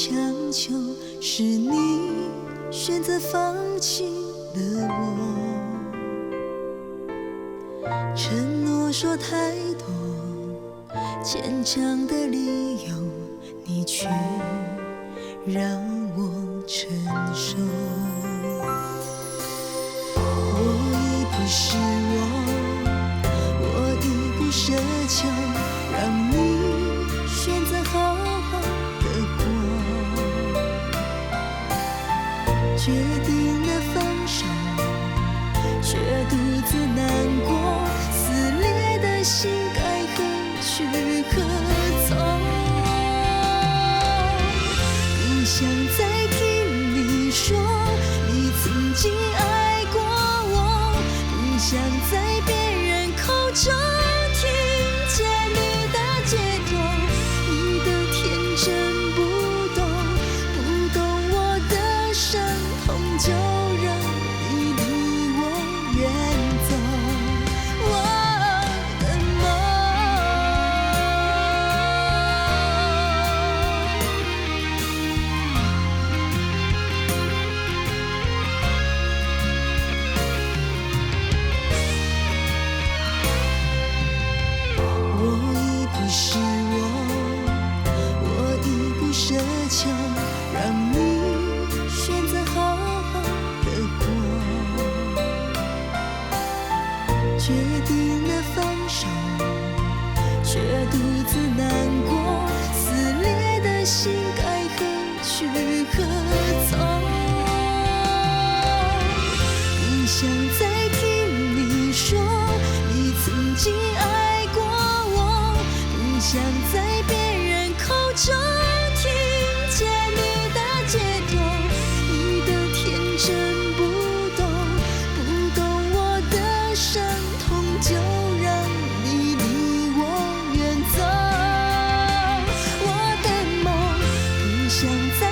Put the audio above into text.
强求，是你选择放弃了我。承诺说太多，牵强的理由，你却让我承受。我已不是我已不奢求，让你选择好好的过。决定了放手，却独自难过，撕裂的心该何去何从？不想再听你说你曾经爱过我，不想在别人口中听见你的解脱。你的天真不懂我的伤痛，就让你离我远走。我的我已不是我已不奢求，让你选择好好的过。决定了放手，却独自难过，撕裂的心该何去何从？不想再听你说你曾经爱过我，不想在别人口中听见你的解脱。你的天真不懂我的伤痛，就让你离我远走。我的梦不想再